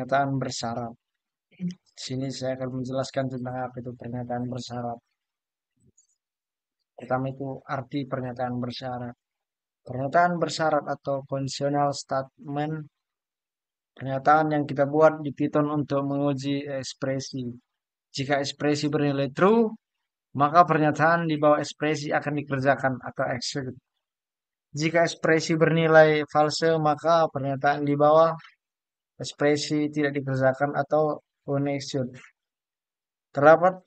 pernyataan bersyarat. Di sini saya akan menjelaskan tentang apa itu pernyataan bersyarat. Pertama itu arti pernyataan bersyarat. Pernyataan bersyarat atau conditional statement, pernyataan yang kita buat di Python untuk menguji ekspresi. Jika ekspresi bernilai true, maka pernyataan di bawah ekspresi akan dikerjakan atau execute. Jika ekspresi bernilai false, maka pernyataan di bawah ekspresi tidak dikerjakan atau unexecute. Terdapat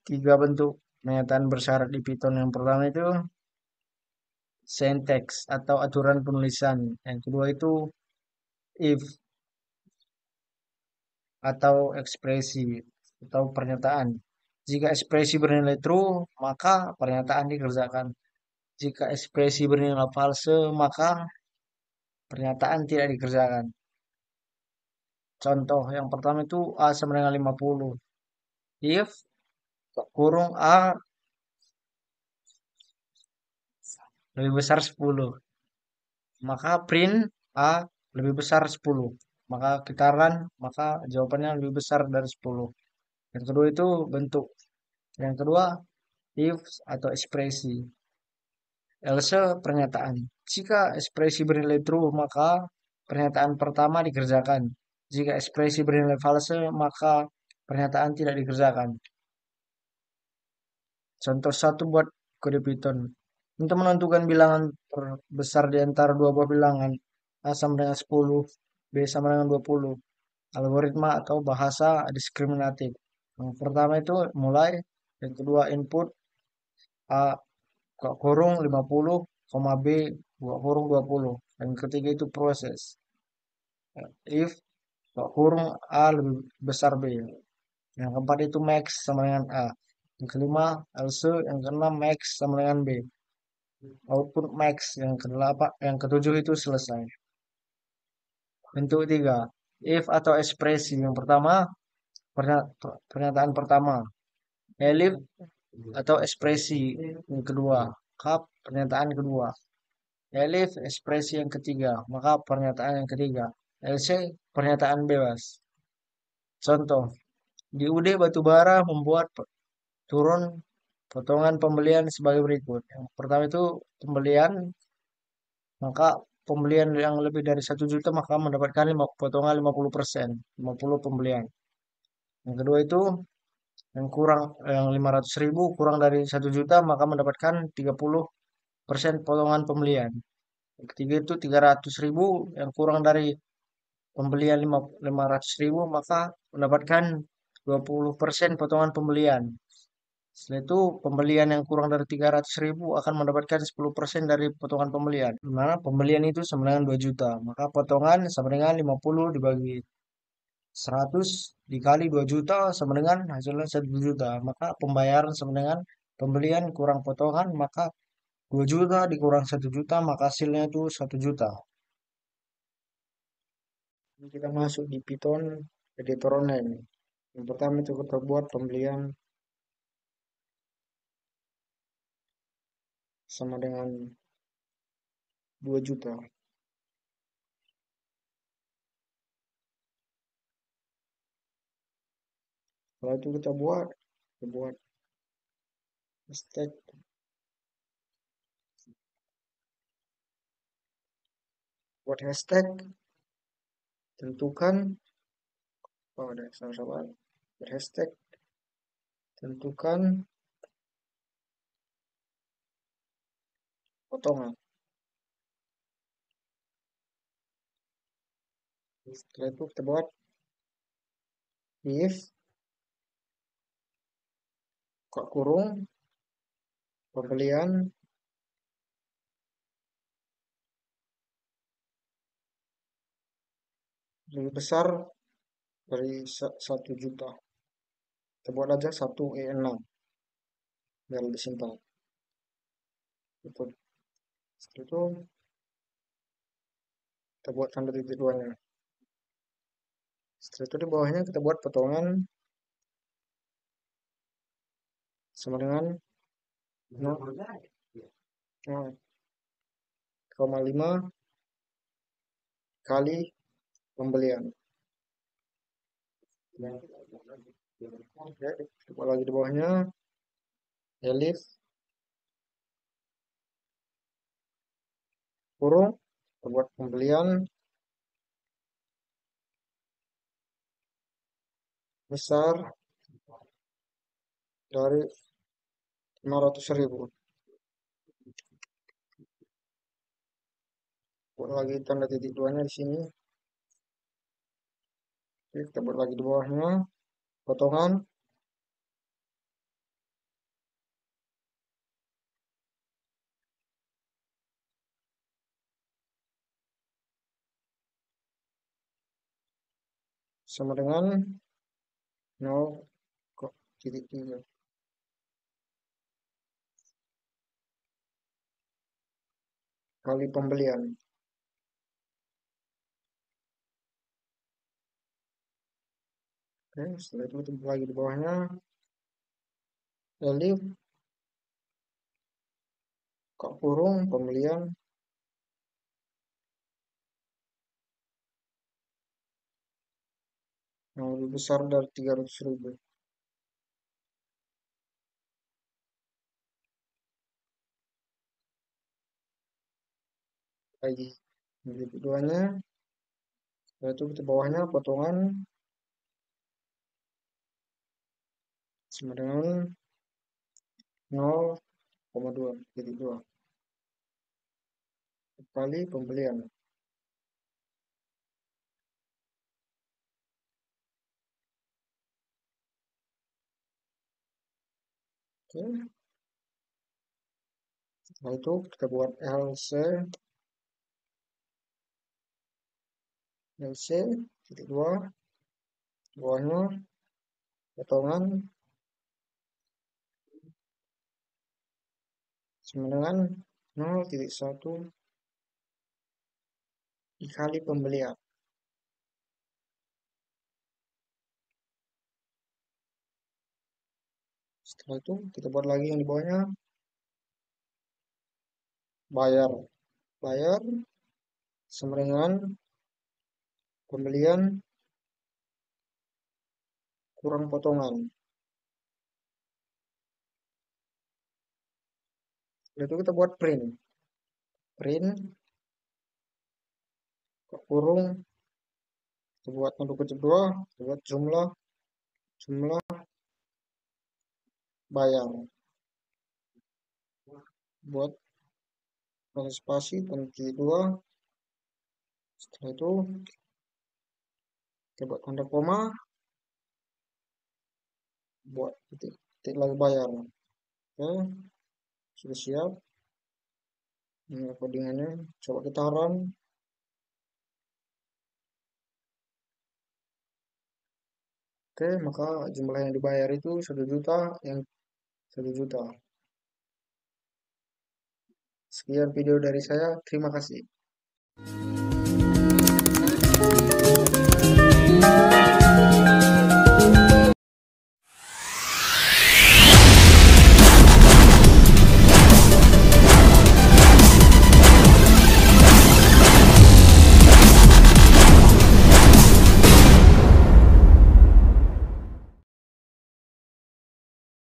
tiga bentuk pernyataan bersyarat di Python. Yang pertama itu syntax atau aturan penulisan. Yang kedua itu if atau ekspresi atau pernyataan. Jika ekspresi bernilai true, maka pernyataan dikerjakan. Jika ekspresi bernilai false, maka pernyataan tidak dikerjakan. Contoh yang pertama itu A sama dengan 50. If kurung A lebih besar 10, maka print A lebih besar 10. Maka kita run, maka jawabannya lebih besar dari 10. Yang kedua itu bentuk. Yang kedua if atau ekspresi. Else pernyataan. Jika ekspresi bernilai true, maka pernyataan pertama dikerjakan. Jika ekspresi bernilai false, maka pernyataan tidak dikerjakan. Contoh satu buat kode Python. Untuk menentukan bilangan terbesar di antara dua buah bilangan, A sama dengan 10, B sama dengan 20. Algoritma atau bahasa diskriminatif. Yang pertama itu mulai, yang kedua input, A kurung 50, B kurung 20. Yang ketiga itu proses. If kurung A lebih besar B. Yang keempat itu max sama dengan A. Yang kelima else, yang keenam max sama dengan B. Output max, yang kedelapan, yang ketujuh itu selesai. Bentuk tiga, if atau ekspresi. Yang pertama, pernyataan pertama. Elif atau ekspresi yang kedua. Cup, pernyataan kedua. Elif, ekspresi yang ketiga. Maka pernyataan yang ketiga. LC, pernyataan bebas. Contoh, di UD Batubara membuat turun potongan pembelian sebagai berikut. Yang pertama itu pembelian, maka pembelian yang lebih dari 1 juta maka mendapatkan potongan 50%, 50 pembelian. Yang kedua itu yang kurang, yang 500.000 kurang dari 1 juta maka mendapatkan 30% potongan pembelian. Yang ketiga itu 300.000 yang kurang dari pembelian 500.000 maka mendapatkan 20% potongan pembelian. Setelah itu pembelian yang kurang dari 300.000 akan mendapatkan 10% dari potongan pembelian. Dimana pembelian itu sama dengan 2 juta. Maka potongan sama dengan 50 dibagi 100 dikali 2 juta sama dengan hasilnya 1 juta. Maka pembayaran sama dengan pembelian kurang potongan, maka 2 juta dikurang 1 juta, maka hasilnya itu 1 juta. Ini kita masuk di Python editornya ini. Yang pertama itu kita buat pembelian sama dengan 2 juta. Setelah itu kita buat stack. Buat hashtag, tentukan, ada sama-sama, buat hashtag, tentukan potongan. Setelah itu kita buat if kurung pembelian lebih besar dari 1 juta. Kita buat aja 1E6 biar lebih simpel. Setelah itu kita buat tanda titik duanya. Setelah itu di bawahnya kita buat potongan sama dengan 0,5 kali pembelian. Oke, coba lagi di bawahnya, Elif, kurung, kita buat pembelian besar dari 500.000. Buat lagi tanda titik duanya di sini. Oke, kita buat lagi di bawahnya, potongan, sama dengan 0,3 kali pembelian. Oke, setelah itu kita buat lagi di bawahnya, Elif, kok kurung, pembelian yang lebih besar dari 300.000. Lagi jadi keduanya, setelah itu kita bawahnya potongan sama dengan 0,2 kali pembelian. Oke, setelah itu kita buat LC titik 2, bawahnya potongan sama dengan 0,1 dikali pembelian. Setelah itu kita buat lagi yang di bawahnya, bayar. Bayar sama dengan pembelian kurang potongan. Setelah itu kita buat print. Print kurung, kita buat untuk kecil 2, kita buat jumlah jumlah bayar. Buat spasi dan titik 2. Setelah itu kita buat tanda koma, buat titik, titik lagi bayar. Oke, sudah siap. Ini codingannya. Coba kita run. Oke, maka jumlah yang dibayar itu 1 juta, yang 1 juta. Sekian video dari saya. Terima kasih.